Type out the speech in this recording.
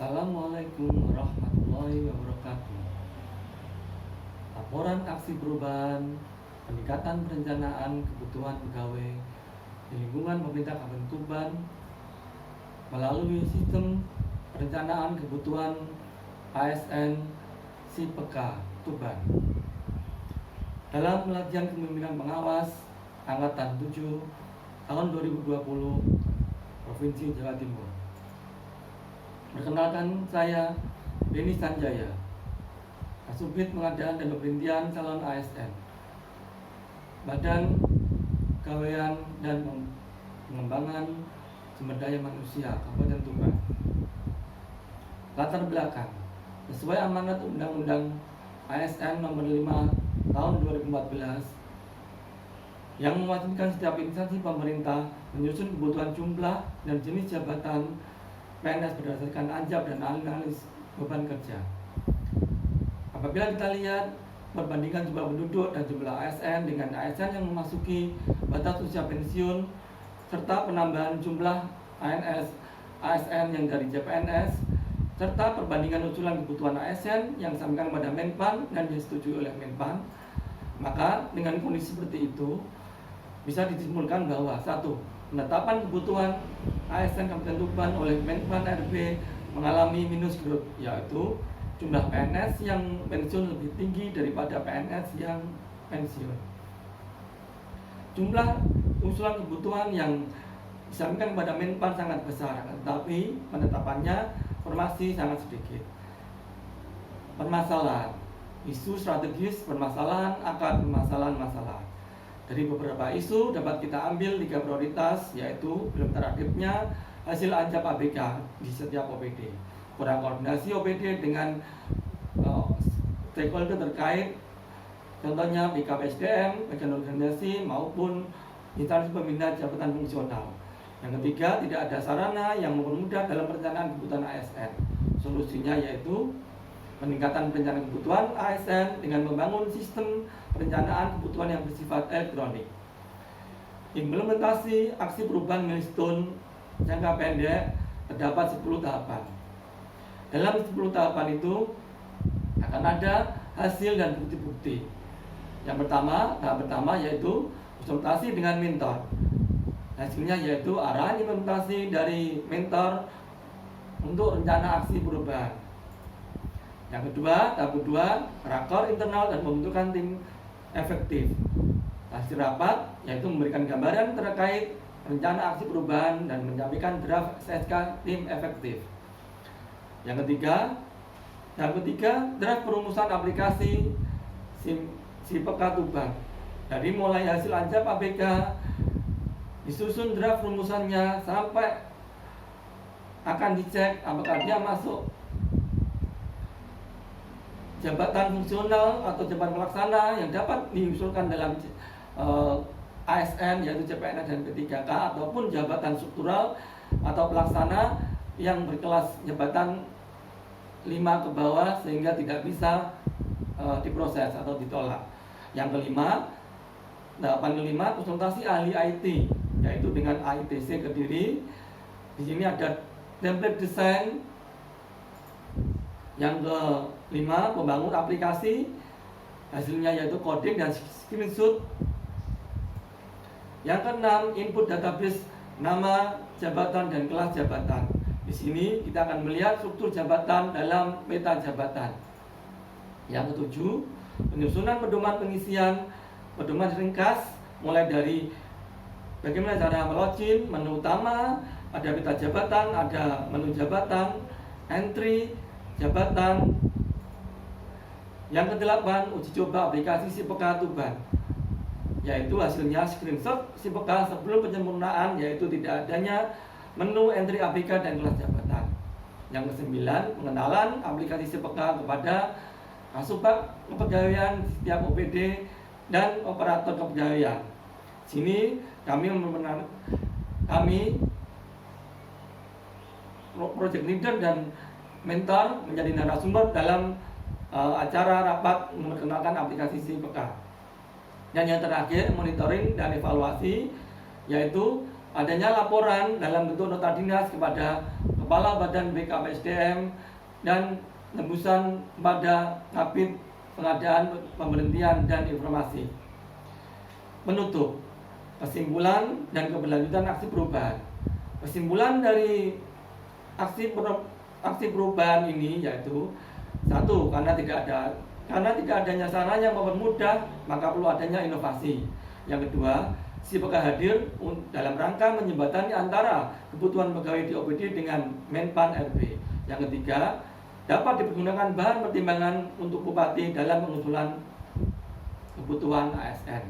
Assalamualaikum warahmatullahi wabarakatuh. Laporan aksi perubahan peningkatan perencanaan kebutuhan pegawai di lingkungan pemerintah Kabupaten Tuban melalui sistem perencanaan kebutuhan ASN SIPK Tuban. Dalam pelatihan kepemimpinan pengawas Angkatan 7 tahun 2020 Provinsi Jawa Timur. Perkenalkan, saya Denny Sanjaya, Kasubdit Pengadaan dan Pemerintian Calon ASN, Badan Kepegawaian dan Pengembangan Sumber Daya Manusia Kabupaten Tuban. Latar belakang: sesuai amanat Undang-Undang ASN Nomor 5 Tahun 2014 yang mewajibkan setiap instansi pemerintah menyusun kebutuhan jumlah dan jenis jabatan PNS berdasarkan ANJAP dan analis beban kerja. Apabila kita lihat perbandingan jumlah penduduk dan jumlah ASN dengan ASN yang memasuki batas usia pensiun serta penambahan jumlah ASN yang dari CPNS serta perbandingan usulan kebutuhan ASN yang disampaikan kepada Menpan dan disetujui oleh Menpan, maka dengan kondisi seperti itu bisa disimpulkan bahwa satu, penetapan kebutuhan ASN Kabupaten Tuban oleh Menpan RB mengalami minus growth, yaitu jumlah PNS yang pensiun lebih tinggi daripada PNS yang pensiun. Jumlah usulan kebutuhan yang disampaikan kepada Menpan sangat besar, tetapi penetapannya formasi sangat sedikit. Permasalahan, isu strategis, permasalahan akar permasalahan masalah. Dari beberapa isu dapat kita ambil 3 prioritas, yaitu belum teraktifnya hasil ANJAP ABK di setiap OPD, kurang koordinasi OPD dengan stakeholder terkait, contohnya BKPSDM, bagian organisasi maupun instansi pembina jabatan fungsional. Yang ketiga, tidak ada sarana yang mempermudah dalam perencanaan kebutuhan ASN. Solusinya yaitu peningkatan perencanaan kebutuhan ASN dengan membangun sistem perencanaan kebutuhan yang bersifat elektronik. Implementasi aksi perubahan milestone jangka pendek terdapat 10 tahapan. Dalam 10 tahapan itu akan ada hasil dan bukti-bukti. Yang pertama, tahap pertama yaitu konsultasi dengan mentor. Hasilnya yaitu arahan implementasi dari mentor untuk rencana aksi perubahan. Yang kedua, tahap kedua, rakor internal dan pembentukan tim efektif. Hasil rapat yaitu memberikan gambaran terkait rencana aksi perubahan dan menyampaikan draft SK tim efektif. Yang ketiga, tahap ketiga, draft perumusan aplikasi SIPK Tuban. Dari mulai hasil ANJAP ABK, disusun draft rumusannya sampai akan dicek apakah dia masuk jabatan fungsional atau jabatan pelaksana yang dapat diusulkan dalam ASN yaitu CPNS dan P3K, ataupun jabatan struktural atau pelaksana yang berkelas jabatan 5 ke bawah sehingga tidak bisa diproses atau ditolak. Yang kelima, tahapan kelima, konsultasi ahli IT yaitu dengan AITC Kediri. Di sini ada template desain. Yang kelima, membangun aplikasi, hasilnya yaitu coding dan screenshot. Yang keenam, input database nama jabatan dan kelas jabatan. Di sini kita akan melihat struktur jabatan dalam peta jabatan. Yang ketujuh, penyusunan pedoman pengisian, pedoman ringkas mulai dari bagaimana cara melogin, menu utama, ada peta jabatan, ada menu jabatan, entry jabatan. Yang kedelapan, uji coba aplikasi SIPK Tuban, yaitu hasilnya screenshot SIPK sebelum penyempurnaan, yaitu tidak adanya menu entry ABK dan kelas jabatan. Yang kesembilan, pengenalan aplikasi SIPK kepada Kasubag Kepegawaian setiap OPD dan operator kepegawaian. Sini kami project leader dan mentor menjadi narasumber dalam acara rapat memperkenalkan aplikasi SIPK. Dan yang terakhir, monitoring dan evaluasi, yaitu adanya laporan dalam bentuk nota dinas kepada Kepala Badan BKPSDM, dan tembusan pada Kabid Pengadaan, Pemberhentian, dan Informasi. Penutup, kesimpulan dan keberlanjutan aksi perubahan. Kesimpulan dari aksi perubahan ini yaitu: satu, karena tidak adanya sarana yang mempermudah, maka perlu adanya inovasi. Yang kedua, SIPK hadir dalam rangka menjembatani antara kebutuhan pegawai di OPD dengan Menpan RB. Yang ketiga, dapat dipergunakan bahan pertimbangan untuk Bupati dalam pengusulan kebutuhan ASN.